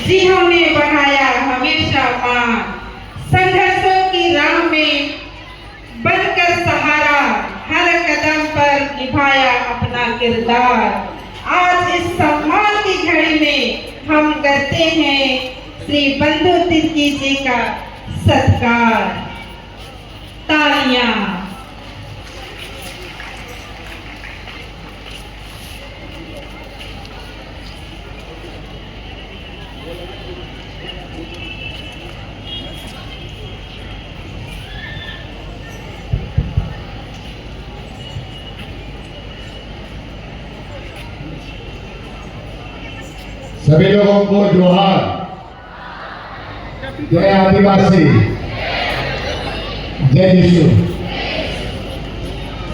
जिन्होंने ने बढ़ाया हमेशा मान, संघर्षों की राह में बनकर सहारा, हर कदम पर निभाया अपना किरदार। आज इस सम्मान की घड़ी में हम करते हैं श्री बंधु तिर्की जी का सत्कार। तालियां। सभी लोगों को जोहार। जय आदिवासी, जय विश्व।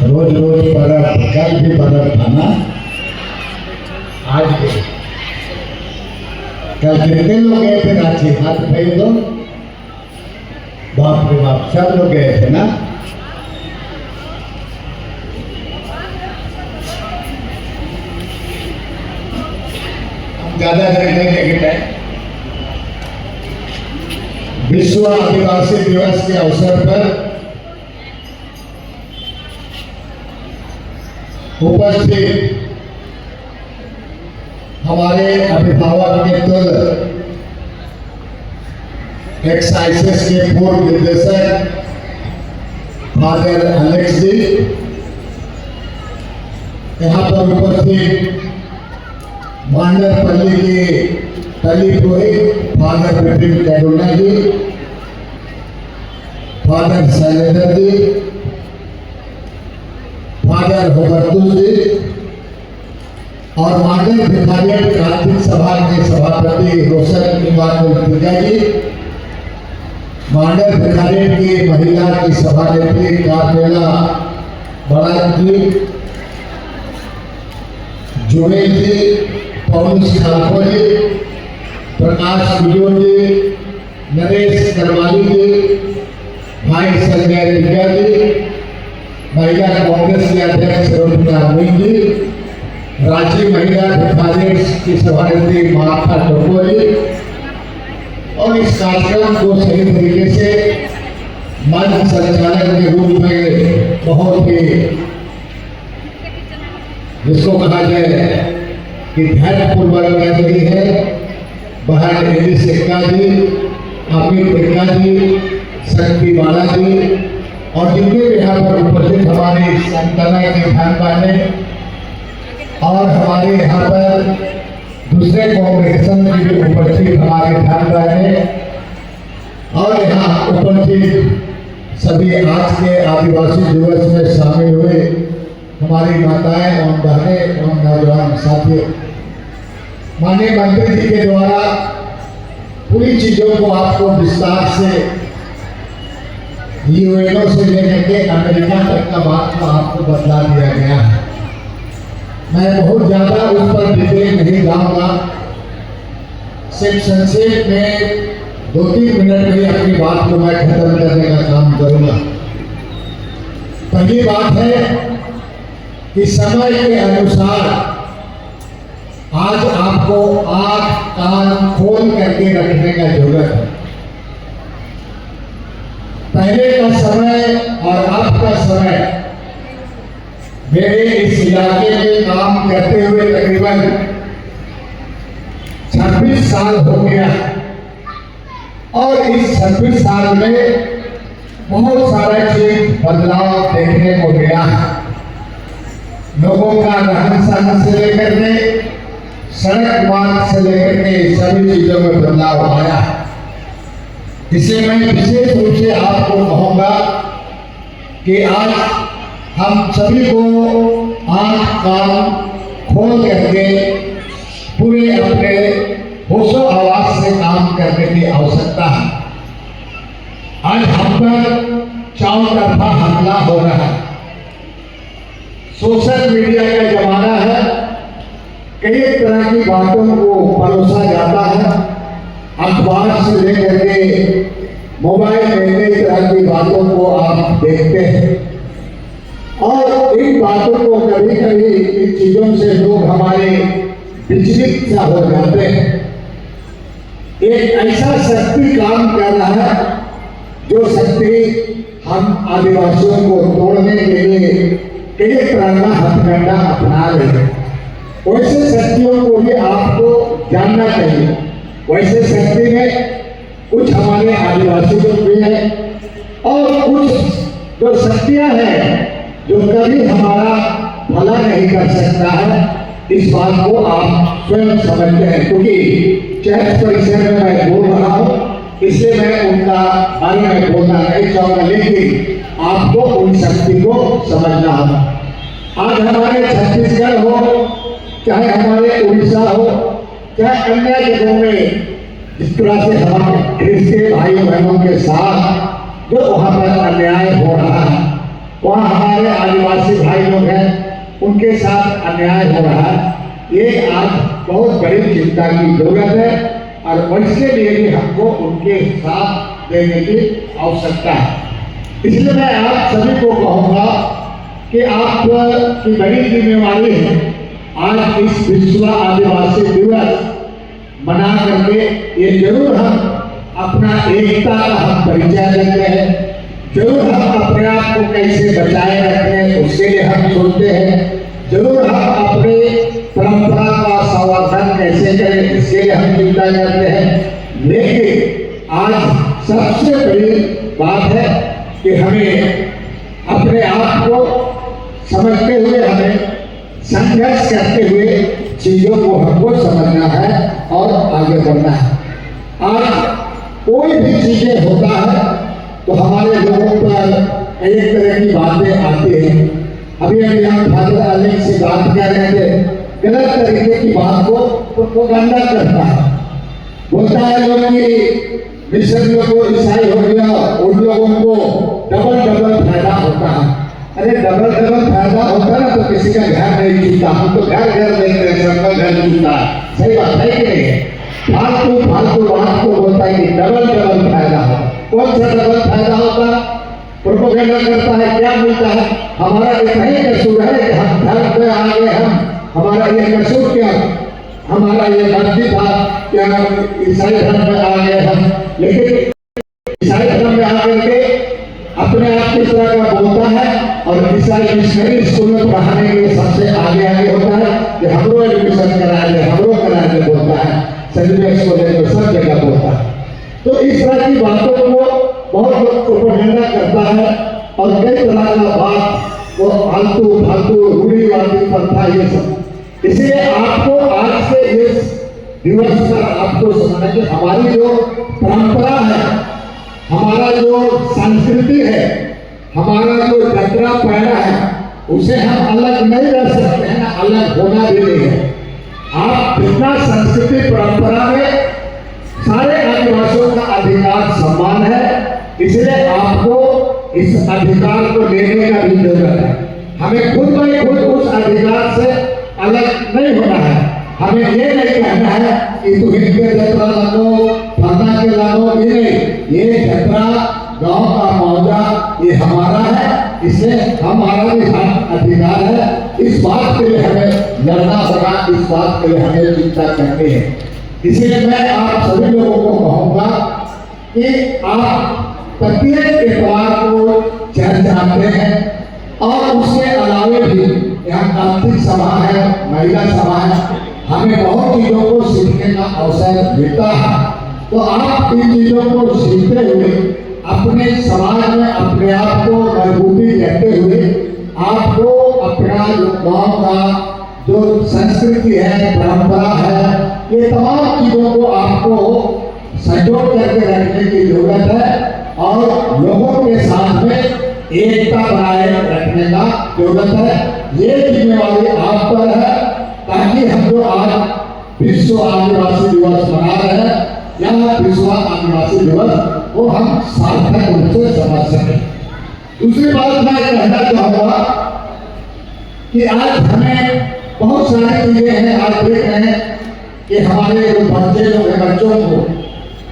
रोज रोज पर्व, कल भी पर्व था ना, आज भी। कल कितने लोग गए थे रांची? हाथ उठाइए तो। बाप रे बाप, सब लोग गए थे ना। ज्यादा करने के टाइम विश्व आदिवासी दिवस के अवसर पर उपस्थित हमारे अभिभावक मित्र, एक्साइसेस के पूर्व निदेशक फादर अलेक्स जी, यहाँ पर उपस्थित मांडरपल्ली के तली पुरोहित फादर विपिन कैडोना जी, फादर शैलेंद्र जी, फादर होबर्तुल जी और मांडर भिखारियत आर्थिक सभा के सभापति रोशन इमानुएल जी, मांडर भिखारियत की महिला की सभानेत्री कार्मेला बड़ा जी, जुमेल जी, पौलुस ठाकुर जी, प्रकाश विजय जी, नरेश करवाली जी, भाई संजय रिंगा जी, महिला कांग्रेस के अध्यक्ष रोहिता मीन जी, रांची महिला भिखारियत की सभानेत्री माथा टोको जी, और इस कार्यक्रम को सही तरीके से मंच संचालक के रूप में बहुत ही, जिसको कहा जाए कि धैर्यपूर्वक कर रही है, बहन एली सिक्का जी, अमित टिक्का जी, शक्ति बाला जी और जितने भी यहाँ पर उपस्थित हमारे संतना के ध्यान वाले और हमारे यहाँ पर दूसरे कांग्रेसन की भी उपस्थित हमारे ध्यान वाले और यहाँ उपस्थित सभी आज के आदिवासी दिवस में शामिल हुए हमारी माताएं एवं बहनें एवं नौजवान साथियों, माननीय मंत्री जी के द्वारा पूरी चीजों को आपको विस्तार से यूएनओ से लेकर के अमेरिका तक का बात को आपको बतला दिया गया है। मैं बहुत ज्यादा उस पर डिटेल नहीं जाऊंगा, सिर्फ संक्षेप में 2-3 मिनट में अपनी बात को मैं खत्म करने का काम करूंगा। पहली बात है कि समय के अनुसार आज आपको आंख कान खोल करके रखने का जरूरत है। पहले का समय और अब का समय, मेरे इस इलाके में काम करते हुए तकरीबन 26 साल हो गया और इस 26 साल में बहुत सारा चीज बदलाव देखने को मिला। लोगों का रहन सहन से लेकर के सड़क मार्ग से लेकर के सभी चीजों में बदलाव आया। इसे मैं विशेष रूप से आपको कहूंगा कि आज हम सभी को आंख कान खोल करके पूरे अपने होशो आवाज से काम करने की आवश्यकता है। आज हम पर चारों तरफा हमला हो रहा है। सोशल मीडिया का जमाना है, कई तरह की बातों को परोसा जाता है। अखबार से लेकर के मोबाइल में कई तरह की बातों को आप देखते हैं और इन बातों को कभी कभी इन चीजों से लोग हमारे विचलित सा हो जाते हैं। एक ऐसा शक्ति काम कर रहा है जो शक्ति हम आदिवासियों को तोड़ने के लिए कई तरह का हथकंडा अपना रहे हैं। वैसे शक्तियों को भी आपको जानना चाहिए। वैसे शक्ति में कुछ हमारे आदिवासी लोग भी हैं और कुछ जो शक्तियां हैं जो कभी हमारा भला नहीं कर सकता है। इस बात को आप स्वयं समझते हैं, क्योंकि चैत परिसर में मैं बोल रहा हूँ, इसलिए मैं उनका बारे में बोलना नहीं चाहूंगा, लेकिन आपको उन शक्ति को समझना होगा। आज हमारे छत्तीसगढ़ हो, चाहे हमारे उड़ीसा हो, चाहे अन्य जगहों में जिस तरह से हमारे क्रिश्चियन भाई बहनों के साथ जो वहाँ पर अन्याय हो रहा है, वहाँ हमारे आदिवासी भाई लोग हैं उनके साथ अन्याय हो रहा है, ये आज बहुत बड़ी चिंता की जरूरत है और वैसे लिए भी हमको उनके साथ देने की आवश्यकता है। इसलिए मैं आप सभी को कहूँगा कि आपकी बड़ी जिम्मेवारी है आज इस विश्व आदिवासी दिवस मना करके ये जरूर हम अपना एकता का हम परिचय देते हैं, जरूर हम अपने आप को कैसे बचाए रखते हैं उसके लिए हम सोचते हैं, जरूर हम अपने परंपरा का संवर्धन कैसे करें इसके लिए हम चिंता करते हैं। लेकिन आज सबसे बड़ी बात है कि हमें अपने आप को समझते हुए, हमें संघर्ष करते हुए चीजों को हमको समझना है और आगे बढ़ना है। आज कोई भी चीजें होता है तो हमारे लोगों पर एक तरह की बातें आती हैं। अभी हम फादर अलेक्स से बात कर रहे थे, गलत तरीके की बात को प्रोपेगेंडा करता है, बोलता है लोग कि मिशनरियों को ईसाई हो गया, उन लोगों को डबल फायदा होता है। अरे डबल फायदा होता है तो किसी का घर नहीं छूटा, हम तो घर देखते हैं, सबका घर छूटा है। सही बात है कि नहीं? फालतू बात को बोलता है कि डबल फायदा हो। कौन सा डबल फायदा होता है? प्रोपेगेंडा करता है, क्या मिलता है? हमारा इतना ही कसूर है कि हम धर्म पे आ गए, हमारा ये कसूर क्या, हमारा ये गलती था क्या ईसाई धर्म में आ गए हम। लेकिन ईसाई धर्म में आकर के अपने आप किस तरह का बोलता है और ईसाई मिशनरी स्कूल में पढ़ाने के लिए सबसे आगे होता है कि हमरो एडमिशन कराए, हमरो कराए बोलता है, सर्टिफिकेट को लेकर सब जगह बोलता है। तो इस तरह की बातों को बहुत लोग प्रोपेगेंडा करता है और कई तरह का बात वो फालतू रूढ़िवादी प्रथा ये सब। इसलिए आपको आज से इस दिवस पर आपको समझना कि हमारी जो परंपरा है, हमारा जो संस्कृति है, हमारा जो जतरा पैरा है, उसे हम अलग नहीं रह सकते हैं, अलग होना भी नहीं है। आप जितना संस्कृति परंपरा में सारे आदिवासियों का अधिकार समान है, इसलिए आपको इस अधिकार को लेने का भी जरूरत है। हमें खुद में खुद उस अधिकार से अलग नहीं होना है। हमें ये नहीं कहना है कि तू हिंदू जतरा लगो, फरना के लगो, ये नहीं, ये जतरा गांव का मौजा ये हमारा है, इसलिए हमारा भी अधिकार है। इस बात के लिए हमें लड़ना होगा, इस बात के लिए हमें चिंता करनी है। इसलिए मैं आप सभी लोगों को कहूँगा कि आप प्रत्येक त्योहार को चर्च आते हैं और उसके अलावे भी यहाँ कार्तिक सभा है, महिला सभा है, हमें बहुत चीजों को सीखने का अवसर मिलता है। तो आप इन चीजों को सीखते हुए अपने समाज में अपने आप को मजबूती देते हुए आपको अपना जो गाँव का जो संस्कृति है, परंपरा है, ये तमाम चीजों को आपको संजो करके रखने की जरूरत है और लोगों के साथ में एकता बनाए रखने का जरूरत है। ये जिम्मेवारी आप पर है ताकि हम जो आज विश्व आदिवासी दिवस मना रहे हैं या विश्व आदिवासी दिवस वो हम सार्थक रूप से समझ सकें। दूसरी बात मैं कहना चाहूँगा कि आज हमें बहुत सारी चीजें हैं। आज देख रहे हैं कि हमारे जो बच्चे लोग हैं, बच्चों को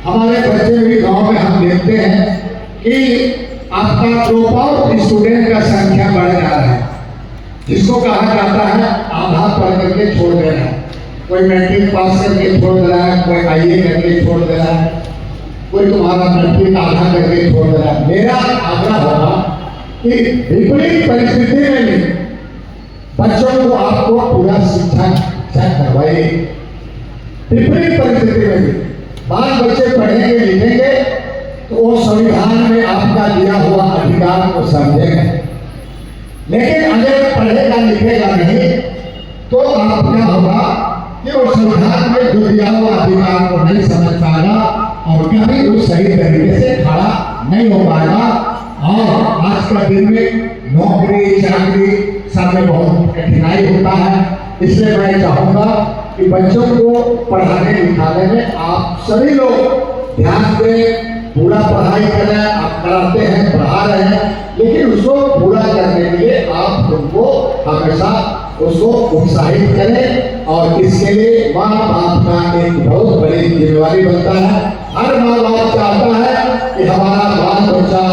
हमारे बच्चे भी गांव में हम देखते हैं कि आपका ड्रॉप आउट स्टूडेंट का संख्या बढ़ जा रहा है, जिसको कहा जाता है आधा पढ़ करके छोड़ देना। कोई मैट्रिक पास करके छोड़ दे रहा है, कोई आईए करके छोड़ दे रहा है, कोई तुम्हारा मैट्रिक आधा करके छोड़ दे रहा है। मेरा आग्रह होगा कि विपरीत परिस्थिति में भी बच्चों को आपको पूरा शिक्षा करवाइए। विपरीत परिस्थिति में भी बाल बच्चे पढ़ेंगे लिखेंगे तो वो संविधान में आपका दिया हुआ अधिकार को समझेंगे। लेकिन अगर पढ़ेगा लिखेगा नहीं तो आप क्या होगा कि वो संविधान में जो दिया हुआ अधिकार को नहीं समझ पाएगा और कभी वो सही तरीके से खड़ा नहीं हो पाएगा। और आज का दिन में नौकरी चाकरी सब में बहुत कठिनाई होता है। इसलिए मैं चाहूंगा कि बच्चों को पढ़ाने लिखाने में आप सभी लोग ध्यान दें, पूरा पढ़ाई करें। आप कराते हैं, पढ़ा रहे हैं, लेकिन उसको पूरा करने के लिए आप उनको हमेशा उसको उत्साहित करें। और इसके लिए माँ बाप का एक बहुत बड़ी जिम्मेवारी बनता है। हर माँ बाप चाहता है कि हमारा बाल बच्चा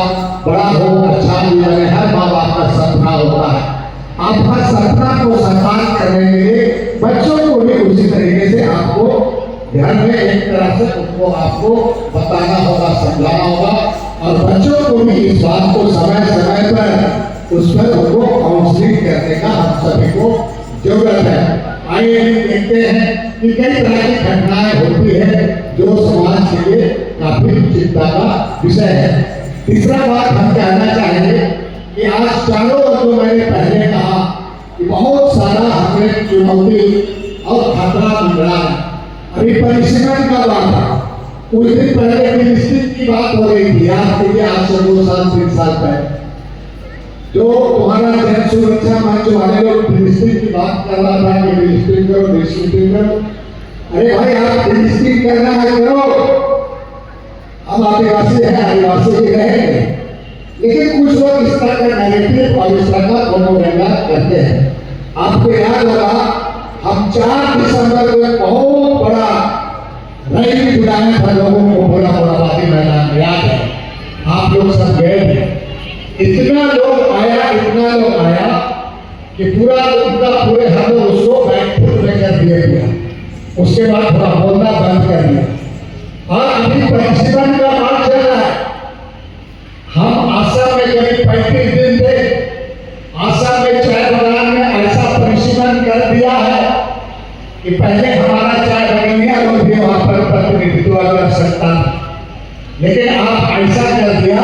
बड़ा हो, अच्छा भी बने। हर माँ बाप का सपना होता है। आपका सपना को साकार करने के लिए बच्चों को भी उसी तरीके से आपको ध्यान में एक तरह से उनको आपको बताना होगा, समझाना होगा। और बच्चों को भी इस बात को समय समय पर उस पर उनको काउंसलिंग करने का हम सभी को जरूरत है। आइए देखते हैं कि कई तरह की घटनाएं होती है जो समाज के लिए काफी चिंता का विषय है। तीसरा बात हम कहना चाहेंगे कि आज चारों ओर जो मैंने पहले कहा कि बहुत सारा हमें चुनौती और खतरा मिल रहा है। अभी परिसीमन का बात था, कुछ दिन पहले मिनिस्ट्री की बात हो रही थी। आपके लिए आज से 2 साल 3 साल पहले जो तुम्हारा जन सुरक्षा मंच वाले लोग मिनिस्ट्री की बात कर रहा था कि मिनिस्ट्री करो, मिनिस्ट्री करो। अरे भाई आप मिनिस्ट्री करना है करो, हम आदिवासी हैं, आदिवासी ही रहेंगे। लेकिन कुछ लोग इस तरह का नेगेटिव और इस तरह का प्रोपेगेंडा करते हैं। आपको याद होगा हम 4 दिसंबर को बहुत बड़ा रैली बुलाया था लोगों को मोराबादी मैदान में, याद है? आप लोग सब गए थे। इतना लोग आया कि पूरा उनका पूरे हम लोग उसको बैकफुट में कर दिया। उसके बाद थोड़ा बोलना बंद कर दिया। और अभी परिसीमन का बात चल रहा है। हम आसाम में करीब 35 दिन थे। आसाम में चाय बागान में ऐसा परिसीमन कर दिया है कि पहले हमारा चाय बगीचा लोग भी वहां पर प्रतिनिधित्व कर सकता था, लेकिन आप ऐसा कर दिया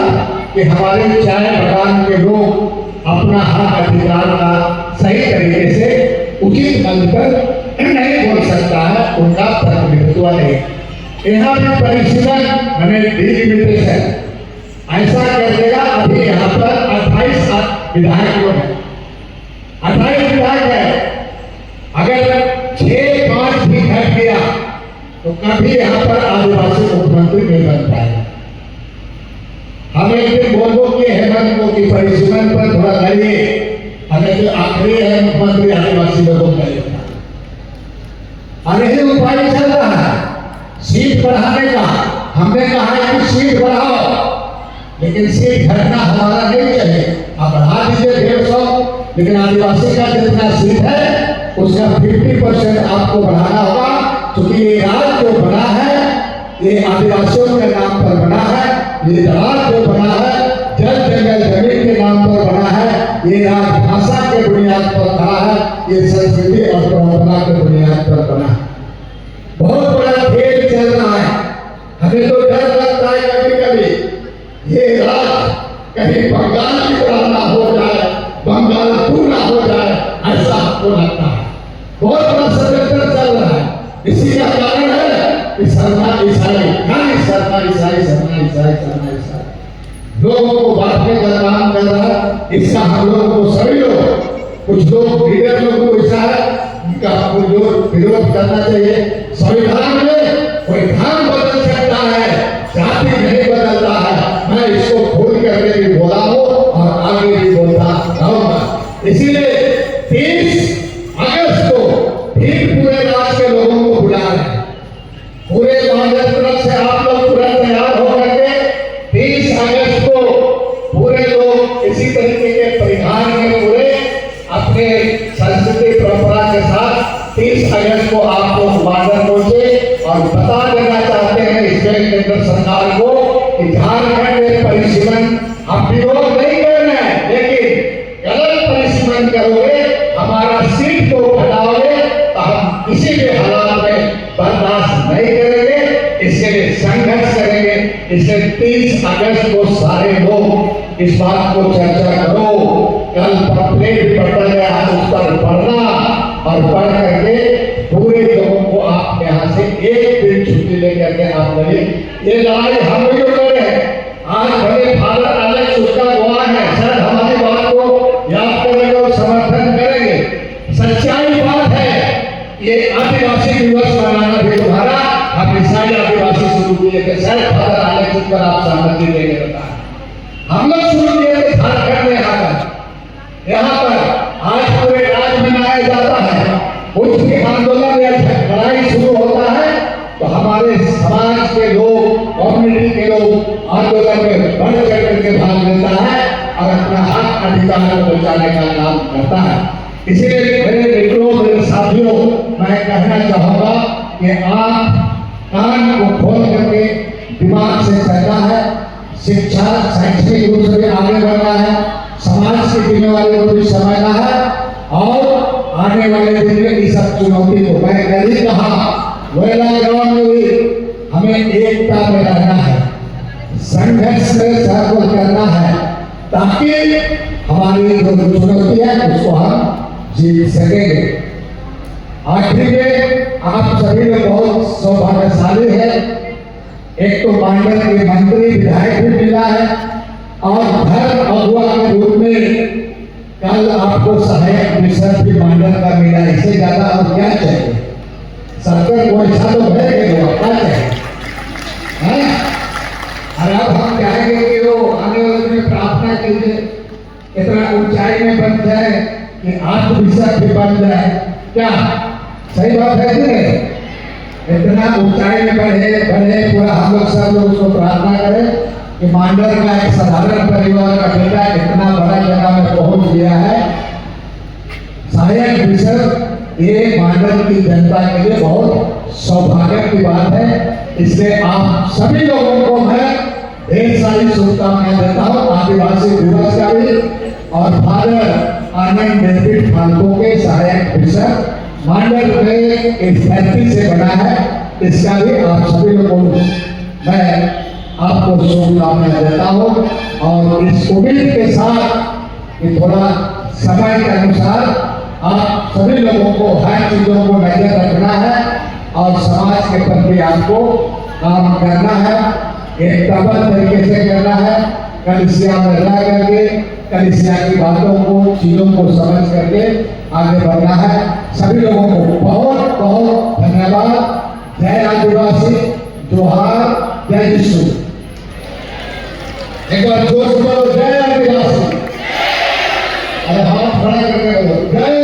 कि हमारे चाय बागान के लोग अपना हक अधिकार का सही तरीके से उचित मंच पर नहीं बोल सकता है, उनका प्रतिनिधित्व नहीं। यहाँ भी परिसीमन मैंने डिलिमिटेशन ऐसा कर देगा। अभी यहाँ पर 28 विधायक लोग हैं, 28 विधायक है। अगर 6-5 भी घट गया तो कभी यहाँ पर आदिवासी मुख्यमंत्री नहीं बन पाएगा। हम एक दिन बोल दो कि हेमंत को की परिसीमन पर थोड़ा लड़िए, हमें जो आखिरी है मुख्यमंत्री आदिवासी लोगों का लेता। और यही उपाय चल रहा है सीट बढ़ाने का। हमने कहा है कि सीट बढ़ाओ, लेकिन सीट घटना हमारा नहीं चाहिए। आप बढ़ा दीजिए 150, लेकिन आदिवासी का जितना सीट है उसका 50% आपको बढ़ाना होगा। क्योंकि ये राज्य जो बना है ये आदिवासियों के नाम पर बना है। ये राज्य जो बना है जल जंगल जमीन के नाम पर बना है। ये राज्य भाषा के बुनियाद पर बना है। ये संस्कृति और परंपरा के बुनियाद पर बना है। बहुत बड़ा खेल चल रहा है। हमें तो डर लगता है कभी कभी ये राज्य कहीं बंगाल की तरह ना हो जाए, बंगाल पूरा हो जाए, ऐसा आपको लगता है। बहुत बड़ा षड्यंत्र चल रहा है। इसी का कारण है कि सरकार ईसाई लोगों को बांटने का काम कर रहा है। इसका हम लोगों को सभी लोग, कुछ लोग लीडर लोगों को ऐसा है उनका विरोध करना चाहिए। संविधान में कोई धर्म बदल सकता है, जाति नहीं बदलता है। मैं इसको खोल करके भी बोला हूँ और आगे भी बोलता रहूंगा। इसीलिए 30 अगस्त को फिर पूरे राज्य के लोगों को बुला रहे हैं। पूरे कांग्रेस तरफ से आप लोग पूरा तैयार हो करके 30 अगस्त को पूरे लोग इसी तरीके के परिधान में पूरे अपने संस्कृति परंपरा के साथ 30 अगस्त को आपको है केंद्र सरकार को कि झारखंड में परिसीमन आप विरोध नहीं करना है, लेकिन गलत परिसीमन करोगे, हमारा सीट को घटाओगे तो हम किसी भी हालात में बर्दाश्त नहीं करेंगे। इसके लिए संघर्ष करेंगे। इसलिए 30 अगस्त को सारे लोग इस बात को चर्चा करो। कल पम्पलेट पढ़ा गया है, उस पर पढ़ना और पढ़ करके पूरे लोगों को आप यहाँ से एक दिन छुट्टी लेकर के आप लड़े। ये लड़ाई हम भी कर रहे हैं। आज भले फादर एलेक्स उसका गवाह है, सर हमारी बात को याद करेंगे और समर्थन करेंगे। सच्चाई बात है, ये आदिवासी दिवस मनाना भी तुम्हारा, हम ईसाई आदिवासी शुरू किए थे, सर फादर एलेक्स पर आप सहमति देंगे बता। हम लोग शुरू किए थे झारखंड में यहाँ पर आज पूरे राज्य में मनाया जाता है। कुछ भी आंदोलन या लड़ाई शुरू होता है तो हमारे समाज के लोग, कम्युनिटी के लोग आंदोलन में बढ़ चढ़ करके भाग लेता है और अपना हक अधिकार को बचाने का काम करता है। इसीलिए मेरे मित्रों, मेरे साथियों, मैं कहना चाहूंगा कि आप कान को खोल करके दिमाग से चलना है, शिक्षा शैक्षणिक रूप से भी आगे बढ़ना है, समाज की जिम्मेवारी को भी समझना है और आने वाले दिन में इस सब चुनौती को मैं नहीं कहा, वेला ग्राउंड में भी हमें एकता में रहना है, संघर्ष में सर्व करना है, ताकि हमारी जो चुनौती है उसको हम जीत सकेंगे। आखिर में आप सभी लोग बहुत सौभाग्यशाली है। एक तो मांडर के मंत्री विधायक भी मिला है और धर्म अगुआ के रूप में कल आपको सहायक मिशन भी मांडर का मिला। इससे ज्यादा और क्या चाहिए? सरकार को ऐसा तो है कि वो क्या चाहिए? और अब हम चाहेंगे कि वो आने वाले में प्रार्थना कीजिए इतना ऊंचाई में बन जाए कि आत्मविश्वास भी बन जाए। क्या सही बात है कि नहीं? इतना ऊंचाई में बढ़े पूरा हम लोग सब लोग उसको प्रार्थना करें कि मांडर का एक साधारण परिवार का बेटा इतना बड़ा जगह में पहुंच गया है। सहायक बिशप ये मांडर की जनता के लिए बहुत सौभाग्य की बात है। इसलिए आप सभी लोगों को मैं ढेर सारी शुभकामनाएं देता हूँ आदिवासी दिवस का भी। और फादर आनंद डेविड फाल्को के सहायक बिशप मांडर में एक धरती से बना है, इसका भी आप सभी लोगों को मैं आपको शुभकामनाएं देता हूँ। और इस उम्मीद के साथ कि थोड़ा समय के अनुसार आप सभी लोगों को हर चीजों को नजर रखना है और समाज के प्रति आपको काम करना है, एक तबल तरीके से करना है। कलिसिया में रह करके कलिसिया की बातों को, चीजों को समझ करके आगे बढ़ना है। सभी लोगों को बहुत बहुत धन्यवाद। जय आदिवासी, जोहार, जय यीशु। एक बार जोश बोलो, जय आदिवासी। अरे हाथ खड़ा करके बोलो, जय